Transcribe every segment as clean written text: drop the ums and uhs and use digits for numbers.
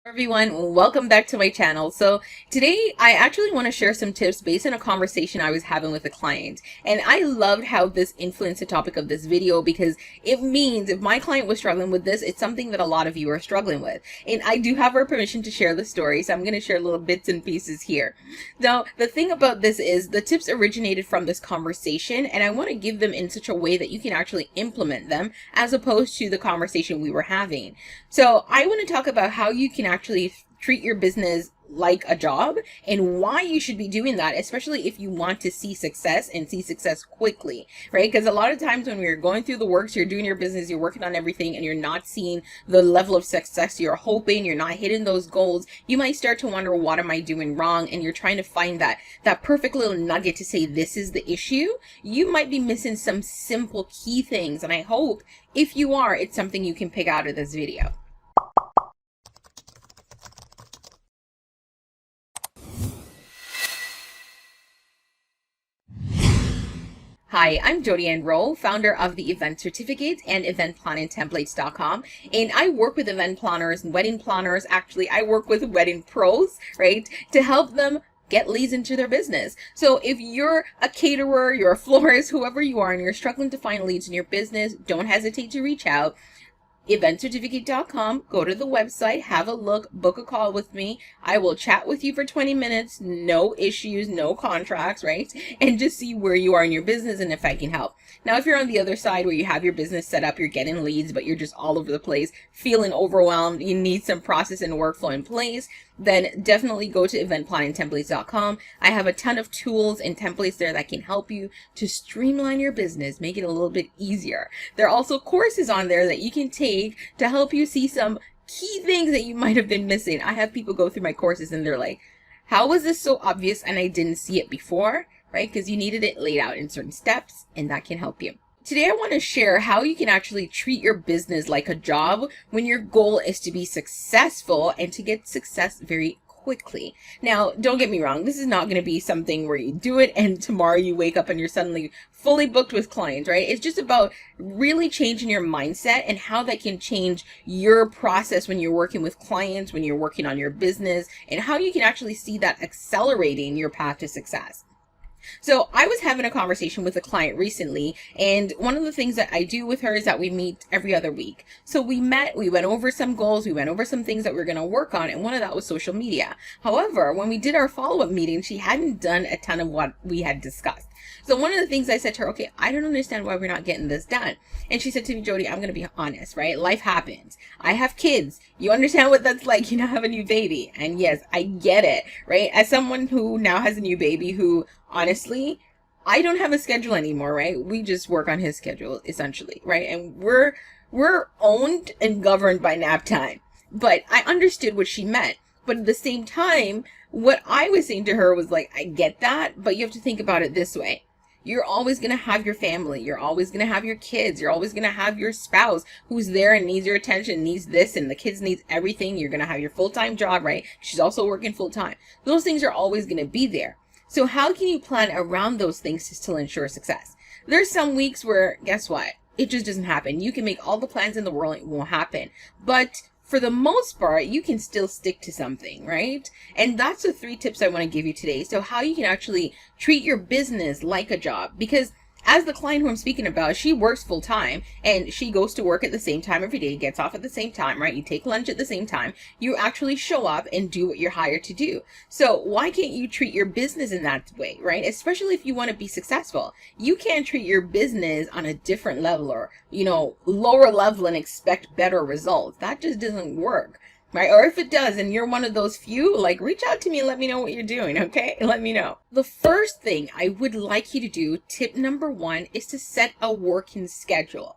Everyone, welcome back to my channel. So today I actually want to share some tips based on a conversation I was having with a client. And I loved how this influenced the topic of this video because it means if my client was struggling with this, it's something that a lot of you are struggling with. And I do have her permission to share the story, so I'm going to share little bits and pieces here. Now, the thing about this is the tips originated from this conversation, and I want to give them in such a way that you can actually implement them as opposed to the conversation we were having. So I want to talk about how you can actually treat your business like a job and why you should be doing that, especially if you want to see success and see success quickly, right? Because a lot of times when you're going through the works, you're doing your business, you're working on everything, and you're not seeing the level of success you're hoping, you're not hitting those goals, you might start to wonder, what am I doing wrong? And you're trying to find that perfect little nugget to say, this is the issue. You might be missing some simple key things. And I hope if you are, it's something you can pick out of this video. Hi, I'm Jody Ann Rowe, founder of the Event Certificate and eventplanningtemplates.com. And I work with event planners and wedding planners. Actually, I work with wedding pros, right, to help them get leads into their business. So if you're a caterer, you're a florist, whoever you are, and you're struggling to find leads in your business, don't hesitate to reach out. Eventcertificate.com, go to the website, have a look, book a call with me. I will chat with you for 20 minutes, no issues, no contracts, right? And just see where you are in your business and if I can help. Now, if you're on the other side where you have your business set up, you're getting leads, but you're just all over the place, feeling overwhelmed, you need some process and workflow in place, then definitely go to eventplanningtemplates.com. I have a ton of tools and templates there that can help you to streamline your business, make it a little bit easier. There are also courses on there that you can take to help you see some key things that you might have been missing. I have people go through my courses and they're like, how was this so obvious and I didn't see it before, right? Because you needed it laid out in certain steps, and that can help you. Today, I want to share how you can actually treat your business like a job when your goal is to be successful and to get success very quickly. Now, don't get me wrong. This is not going to be something where you do it and tomorrow you wake up and you're suddenly fully booked with clients, right? It's just about really changing your mindset and how that can change your process when you're working with clients, when you're working on your business, and how you can actually see that accelerating your path to success. So I was having a conversation with a client recently, and one of the things that I do with her is that we meet every other week. So we met, we went over some goals, we went over some things that we're going to work on, and one of that was social media. However, when we did our follow-up meeting, she hadn't done a ton of what we had discussed. So one of the things I said to her, okay, I don't understand why we're not getting this done. And she said to me, Jody, I'm going to be honest, right? Life happens. I have kids. You understand what that's like. You now have a new baby. And yes, I get it, right? As someone who now has a new baby who, honestly, I don't have a schedule anymore, right? We just work on his schedule, essentially, right? And we're owned and governed by nap time. But I understood what she meant. But at the same time, what I was saying to her was like, I get that, but you have to think about it this way. You're always going to have your family. You're always going to have your kids. You're always going to have your spouse who's there and needs your attention, needs this, and the kids needs everything. You're going to have your full-time job, right? She's also working full-time. Those things are always going to be there. So how can you plan around those things to still ensure success? There's some weeks where, guess what? It just doesn't happen. You can make all the plans in the world, it won't happen. But for the most part, you can still stick to something, right? And that's the 3 tips I want to give you today. So how you can actually treat your business like a job, because as the client who I'm speaking about, she works full time and she goes to work at the same time every day, gets off at the same time, right? You take lunch at the same time. You actually show up and do what you're hired to do. So why can't you treat your business in that way, right? Especially if you want to be successful. You can't treat your business on a different level or, lower level and expect better results. That just doesn't work. Right? Or if it does and you're one of those few, like, reach out to me and let me know what you're doing, okay? Let me know. The first thing I would like you to do, tip number 1, is to set a working schedule.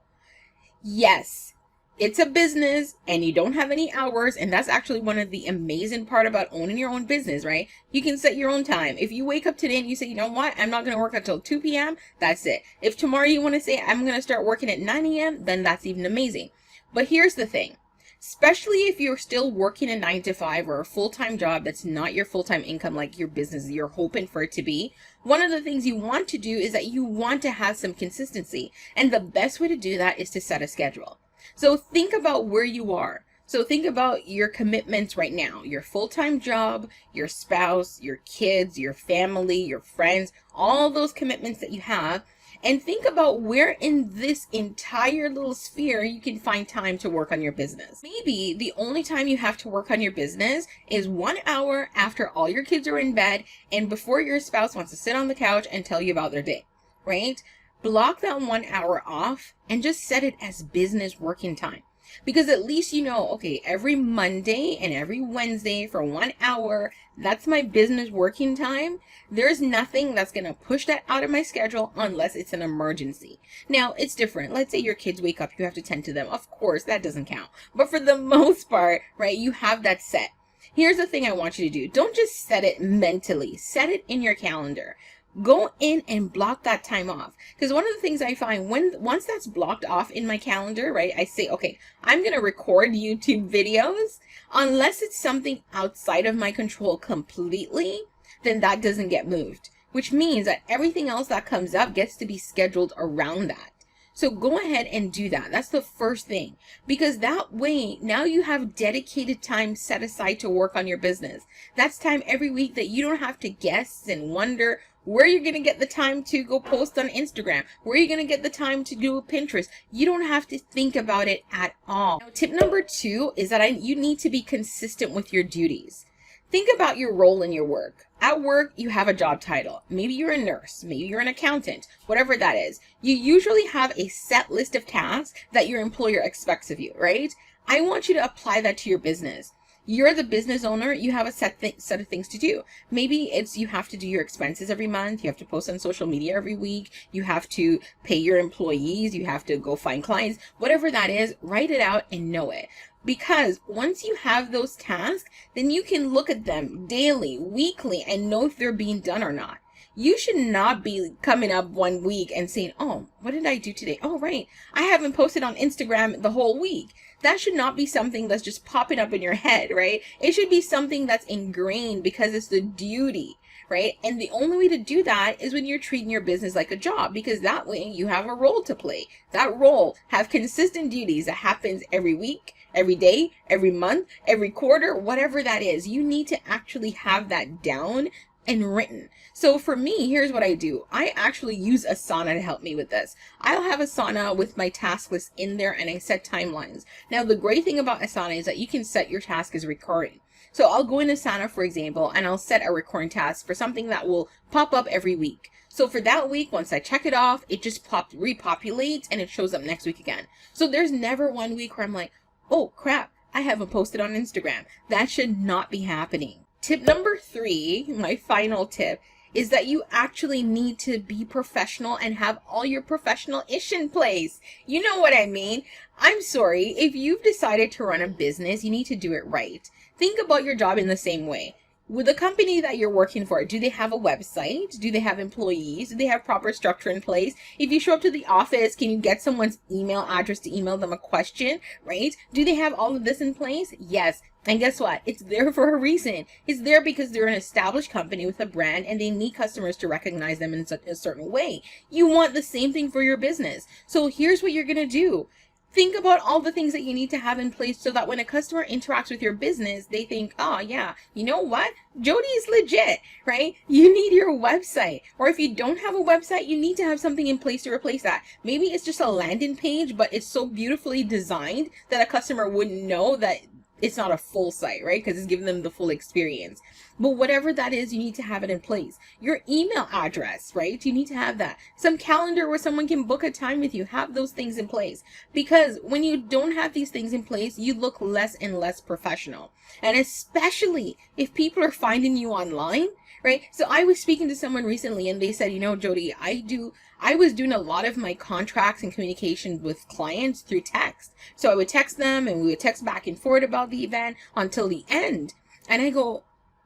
Yes, it's a business and you don't have any hours, and that's actually one of the amazing part about owning your own business, right? You can set your own time. If you wake up today and you say, you know what, I'm not going to work until 2 p.m., that's it. If tomorrow you want to say, I'm going to start working at 9 a.m., then that's even amazing. But here's the thing. Especially if you're still working a 9 to 5 or a full-time job that's not your full-time income like your business you're hoping for it to be, one of the things you want to do is that you want to have some consistency. And the best way to do that is to set a schedule. So think about where you are. So think about your commitments right now, your full-time job, your spouse, your kids, your family, your friends, all those commitments that you have, and think about where in this entire little sphere you can find time to work on your business. Maybe the only time you have to work on your business is 1 hour after all your kids are in bed and before your spouse wants to sit on the couch and tell you about their day, right? Block that 1 hour off and just set it as business working time. Because at least you know, okay, every Monday and every Wednesday for 1 hour, that's my business working time. There's nothing that's going to push that out of my schedule unless it's an emergency. Now, it's different. Let's say your kids wake up, you have to tend to them. Of course, that doesn't count. But for the most part, right, you have that set. Here's the thing I want you to do. Don't just set it mentally. Set it in your calendar. Go in and block that time off. Because one of the things I find once that's blocked off in my calendar, right, I say, okay, I'm going to record YouTube videos. Unless it's something outside of my control completely, then that doesn't get moved, which means that everything else that comes up gets to be scheduled around that. So go ahead and do that. That's the first thing, because that way now you have dedicated time set aside to work on your business. That's time every week that you don't have to guess and wonder where you're going to get the time to go post on Instagram, where you're going to get the time to do Pinterest. You don't have to think about it at all. Now, tip number 2 is that you need to be consistent with your duties. Think about your role in your work. At work, you have a job title. Maybe you're a nurse, maybe you're an accountant, whatever that is. You usually have a set list of tasks that your employer expects of you, right? I want you to apply that to your business. You're the business owner, you have a set of things to do. Maybe it's you have to do your expenses every month, you have to post on social media every week, you have to pay your employees, you have to go find clients, whatever that is, write it out and know it. Because once you have those tasks, then you can look at them daily, weekly, and know if they're being done or not. You should not be coming up one week and saying, oh, what did I do today? Oh, right, I haven't posted on Instagram the whole week. That should not be something that's just popping up in your head, right? It should be something that's ingrained because it's the duty, right? And the only way to do that is when you're treating your business like a job, because that way you have a role to play. That role have consistent duties that happens every week, every day, every month, every quarter, whatever that is. You need to actually have that down and written. So for me, here's what I do. I actually use Asana to help me with this. I'll have Asana with my task list in there and I set timelines. Now, the great thing about Asana is that you can set your task as recurring. So I'll go in Asana, for example, and I'll set a recurring task for something that will pop up every week. So for that week, once I check it off, it just repopulates and it shows up next week again. So there's never one week where I'm like, oh crap, I haven't posted on Instagram. That should not be happening. Tip number 3, my final tip, is that you actually need to be professional and have all your professional-ish in place. You know what I mean? I'm sorry, if you've decided to run a business, you need to do it right. Think about your job in the same way. With the company that you're working for, do they have a website? Do they have employees? Do they have proper structure in place? If you show up to the office, can you get someone's email address to email them a question, right? Do they have all of this in place? Yes. And guess what? It's there for a reason. It's there because they're an established company with a brand and they need customers to recognize them in a certain way. You want the same thing for your business. So here's what you're going to do. Think about all the things that you need to have in place so that when a customer interacts with your business, they think, oh yeah, you know what? Jody is legit, right? You need your website. Or if you don't have a website, you need to have something in place to replace that. Maybe it's just a landing page, but it's so beautifully designed that a customer wouldn't know that it's not a full site, right? Because it's giving them the full experience. But whatever that is, you need to have it in place. Your email address, right? You need to have that. Some calendar where someone can book a time with you. Have those things in place. Because when you don't have these things in place, you look less and less professional. And especially if people are finding you online, right? So I was speaking to someone recently and they said, you know, Jody, I was doing a lot of my contracts and communication with clients through text. So I would text them and we would text back and forth about the event until the end. And I go,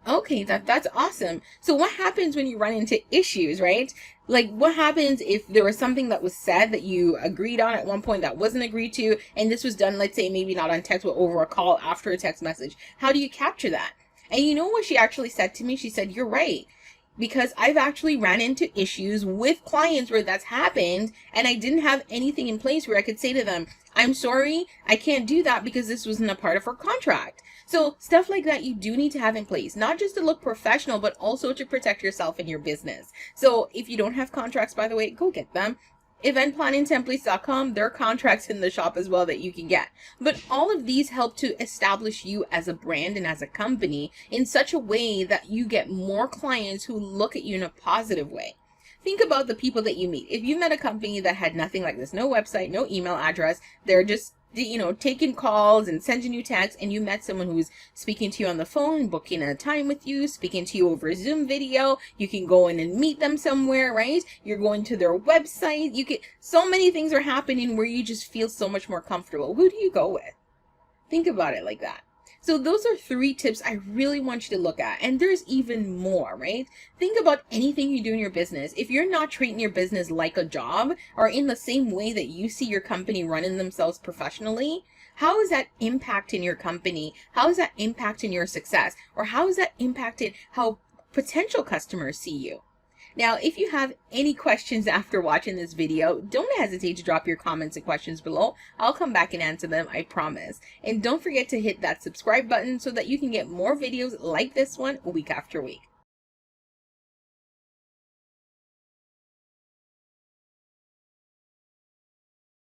okay, that's awesome. So what happens when you run into issues, right? Like what happens if there was something that was said that you agreed on at one point that wasn't agreed to, and this was done, let's say maybe not on text, but over a call after a text message? How do you capture that? And you know what she actually said to me? She said, you're right. because I've actually ran into issues with clients where that's happened, and I didn't have anything in place where I could say to them, I'm sorry, I can't do that because this wasn't a part of our contract. So stuff like that you do need to have in place, not just to look professional, but also to protect yourself and your business. So if you don't have contracts, by the way, go get them. Eventplanningtemplates.com, there are contracts in the shop as well that you can get. But all of these help to establish you as a brand and as a company in such a way that you get more clients who look at you in a positive way. Think about the people that you meet. If you met a company that had nothing like this, no website, no email address, they're just, you know, taking calls and sending you texts, and you met someone who's speaking to you on the phone, booking a time with you, speaking to you over a Zoom video, you can go in and meet them somewhere, right? You're going to their website, so many things are happening where you just feel so much more comfortable. Who do you go with? Think about it like that. So those are 3 tips I really want you to look at. And there's even more, right? Think about anything you do in your business. If you're not treating your business like a job, or in the same way that you see your company running themselves professionally, how is that impacting your company? How is that impacting your success? Or how is that impacting how potential customers see you? Now, if you have any questions after watching this video, don't hesitate to drop your comments and questions below. I'll come back and answer them, I promise. And don't forget to hit that subscribe button so that you can get more videos like this one week after week.